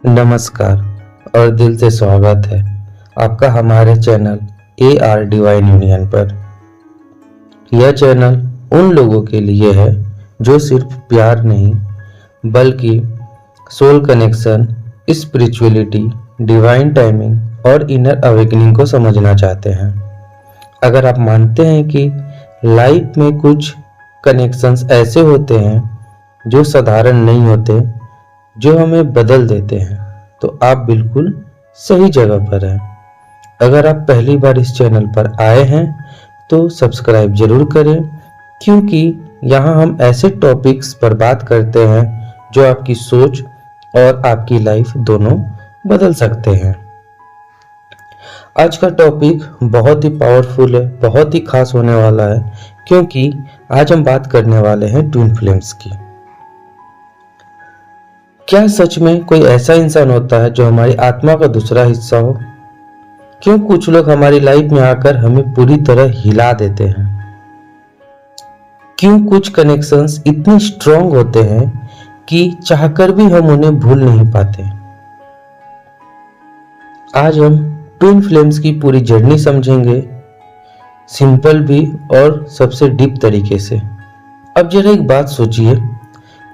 नमस्कार और दिल से स्वागत है आपका हमारे चैनल AR डिवाइन यूनियन पर। यह चैनल उन लोगों के लिए है जो सिर्फ प्यार नहीं बल्कि soul connection, spirituality, divine timing और इनर अवेकनिंग को समझना चाहते हैं। अगर आप मानते हैं कि लाइफ में कुछ कनेक्शंस ऐसे होते हैं जो साधारण नहीं होते, जो हमें बदल देते हैं, तो आप बिल्कुल सही जगह पर हैं। अगर आप पहली बार इस चैनल पर आए हैं तो सब्सक्राइब जरूर करें, क्योंकि यहाँ हम ऐसे टॉपिक्स पर बात करते हैं जो आपकी सोच और आपकी लाइफ दोनों बदल सकते हैं। आज का टॉपिक बहुत ही पावरफुल है, बहुत ही खास होने वाला है, क्योंकि आज हम बात करने वाले हैं ट्विन फ्लेम्स की। क्या सच में कोई ऐसा इंसान होता है जो हमारी आत्मा का दूसरा हिस्सा हो? क्यों कुछ लोग हमारी लाइफ में आकर हमें पूरी तरह हिला देते हैं? क्यों कुछ कनेक्शंस इतने स्ट्रॉन्ग होते हैं कि चाहकर भी हम उन्हें भूल नहीं पाते? आज हम ट्विन फ्लेम्स की पूरी जर्नी समझेंगे, सिंपल भी और सबसे डीप तरीके से। अब जरा एक बात सोचिए,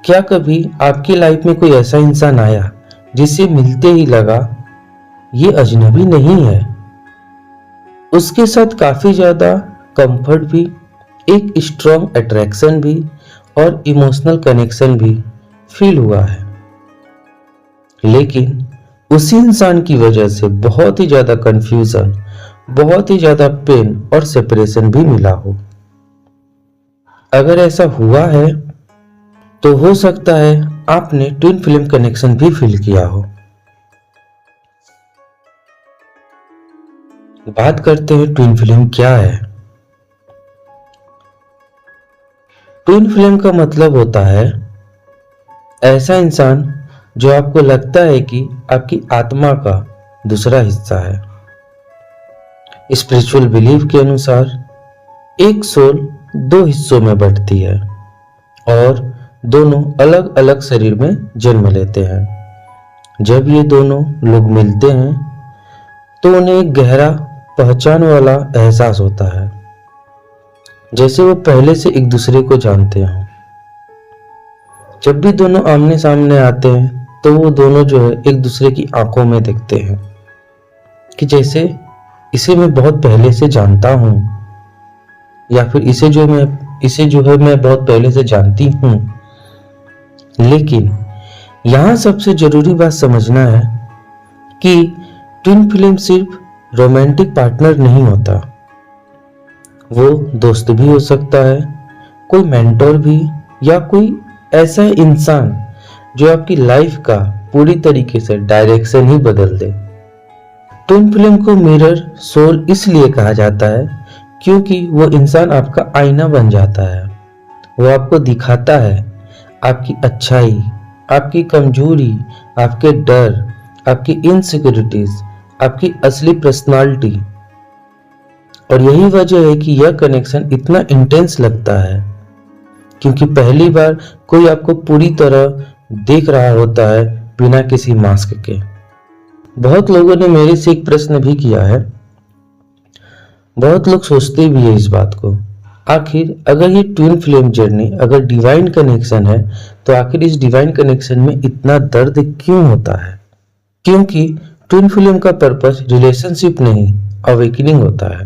क्या कभी आपकी लाइफ में कोई ऐसा इंसान आया जिससे मिलते ही लगा ये अजनबी नहीं है? उसके साथ काफी ज्यादा कंफर्ट भी, एक स्ट्रॉन्ग अट्रैक्शन भी और इमोशनल कनेक्शन भी फील हुआ है, लेकिन उसी इंसान की वजह से बहुत ही ज्यादा कंफ्यूजन, बहुत ही ज्यादा पेन और सेपरेशन भी मिला हो? अगर ऐसा हुआ है तो हो सकता है आपने ट्विन फ्लेम कनेक्शन भी फील किया हो। बात करते हैं ट्विन फ्लेम क्या है। ट्विन फ्लेम का मतलब होता है ऐसा इंसान जो आपको लगता है कि आपकी आत्मा का दूसरा हिस्सा है। स्पिरिचुअल बिलीफ के अनुसार एक सोल दो हिस्सों में बंटती है और दोनों अलग अलग शरीर में जन्म लेते हैं। जब ये दोनों लोग मिलते हैं तो उन्हें एक गहरा पहचान वाला एहसास होता है, जैसे वो पहले से एक दूसरे को जानते हों। जब भी दोनों आमने सामने आते हैं तो वो दोनों जो है एक दूसरे की आंखों में देखते हैं कि जैसे इसे मैं बहुत पहले से जानता हूं, या फिर इसे जो है मैं बहुत पहले से जानती हूं। लेकिन यहां सबसे जरूरी बात समझना है कि ट्विन फ्लेम सिर्फ रोमांटिक पार्टनर नहीं होता, वो दोस्त भी हो सकता है, कोई मेंटोर भी, या कोई ऐसा इंसान जो आपकी लाइफ का पूरी तरीके से डायरेक्शन ही बदल दे। ट्विन फ्लेम को मिरर सोल इसलिए कहा जाता है क्योंकि वो इंसान आपका आईना बन जाता है। वो आपको दिखाता है आपकी अच्छाई, आपकी कमजोरी, आपके डर, आपकी इनसिक्योरिटीज, आपकी असली पर्सनालिटी। और यही वजह है कि यह कनेक्शन इतना इंटेंस लगता है, क्योंकि पहली बार कोई आपको पूरी तरह देख रहा होता है बिना किसी मास्क के। बहुत लोगों ने मेरे से एक प्रश्न भी किया है, बहुत लोग सोचते भी है इस बात को, आखिर अगर ये ट्विन फ्लेम जर्नी अगर डिवाइन कनेक्शन है तो आखिर इस डिवाइन कनेक्शन में इतना दर्द क्यों होता है? क्योंकि ट्विन फ्लेम का पर्पस रिलेशनशिप नहीं, अवेकनिंग होता है।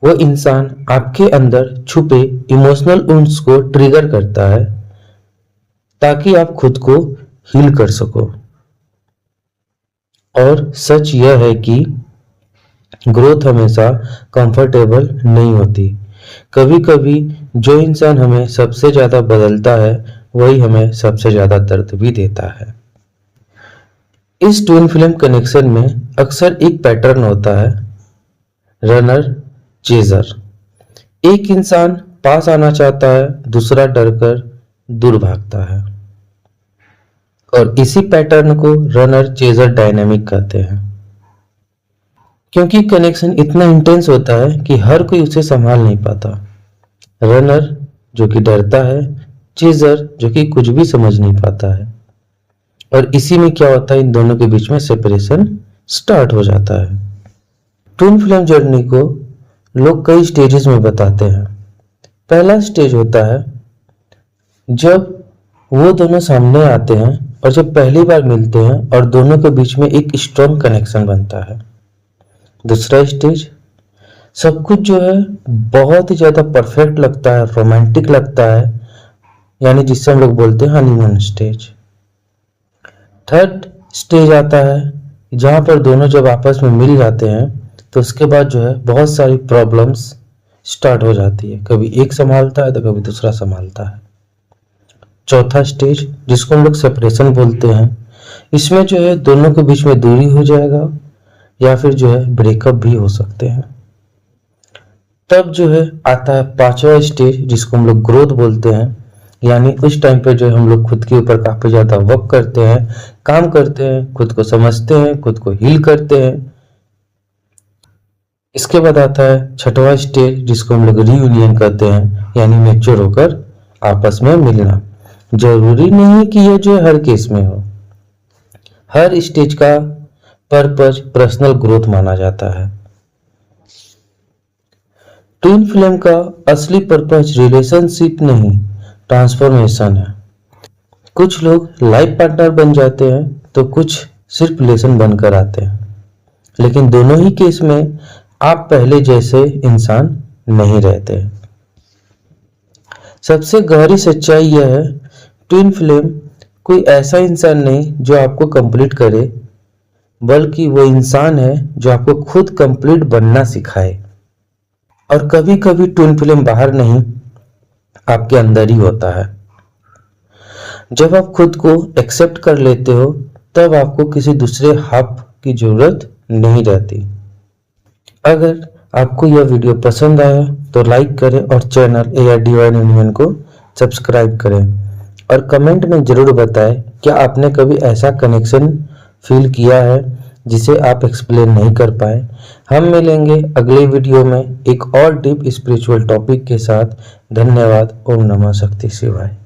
वो इंसान आपके अंदर छुपे इमोशनल वुंड्स को ट्रिगर करता है ताकि आप खुद को हील कर सको। और सच यह है कि ग्रोथ हमेशा कंफर्टेबल नहीं होती। कभी कभी जो इंसान हमें सबसे ज्यादा बदलता है वही हमें सबसे ज्यादा दर्द भी देता है। इस ट्विन फ्लेम कनेक्शन में अक्सर एक पैटर्न होता है, रनर चेजर। एक इंसान पास आना चाहता है, दूसरा डरकर दूर भागता है, और इसी पैटर्न को रनर चेजर डायनामिक कहते हैं। क्योंकि कनेक्शन इतना इंटेंस होता है कि हर कोई उसे संभाल नहीं पाता। रनर जो कि डरता है, चेजर जो कि कुछ भी समझ नहीं पाता है। और इसी में क्या होता है, इन दोनों के बीच में सेपरेशन स्टार्ट हो जाता है। ट्विन फ्लेम जर्नी को लोग कई स्टेजेस में बताते हैं। पहला स्टेज होता है जब वो दोनों सामने आते हैं और जब पहली बार मिलते हैं और दोनों के बीच में एक स्ट्रॉन्ग कनेक्शन बनता है। दूसरा स्टेज, सब कुछ जो है बहुत ही ज़्यादा परफेक्ट लगता है, रोमांटिक लगता है, यानी जिससे हम लोग बोलते हैं हनीमून स्टेज। थर्ड स्टेज आता है जहाँ पर दोनों जब आपस में मिल जाते हैं तो उसके बाद जो है बहुत सारी प्रॉब्लम्स स्टार्ट हो जाती है, कभी एक संभालता है तो कभी दूसरा संभालता है। चौथा स्टेज, जिसको हम लोग सेपरेशन बोलते हैं, इसमें जो है दोनों के बीच में दूरी हो जाएगा या फिर जो है ब्रेकअप भी हो सकते हैं। तब जो है आता है पांचवा स्टेज, जिसको हम लोग ग्रोथ बोलते हैं, यानी उस टाइम पे जो हम लोग खुद के ऊपर काफी ज्यादा वर्क करते हैं, काम करते हैं, खुद को समझते हैं, खुद को हील करते हैं। इसके बाद आता है छठवां स्टेज, जिसको हम लोग रीयूनियन कहते हैं, यानी मैच्योर होकर आपस में मिलना। जरूरी नहीं कि ये जो हर केस में हो, हर स्टेज का पर्पज पर्सनल ग्रोथ माना जाता है। ट्विन फ्लेम का असली पर्पज रिलेशनशिप नहीं, ट्रांसफॉर्मेशन है। कुछ लोग लाइफ पार्टनर बन जाते हैं तो कुछ सिर्फ रिलेशन बनकर आते हैं, लेकिन दोनों ही केस में आप पहले जैसे इंसान नहीं रहते। सबसे गहरी सच्चाई यह है, ट्विन फ्लेम कोई ऐसा इंसान नहीं जो आपको कंप्लीट करे, बल्कि वो इंसान है जो आपको खुद कंप्लीट बनना सिखाए। और कभी कभी ट्विन फ्लेम बाहर नहीं, आपके अंदर ही होता है। जब आप खुद को एक्सेप्ट कर लेते हो तब आपको किसी दूसरे हाफ की जरूरत नहीं रहती। अगर आपको यह वीडियो पसंद आया तो लाइक करें और चैनल एआर डिवाइन यूनियन को सब्सक्राइब करें और कमेंट में जरूर बताएं क्या आपने कभी ऐसा कनेक्शन फील किया है जिसे आप एक्सप्लेन नहीं कर पाए। हम मिलेंगे अगले वीडियो में एक और डीप स्पिरिचुअल टॉपिक के साथ। धन्यवाद। ओम नमः शक्ति शिवाय।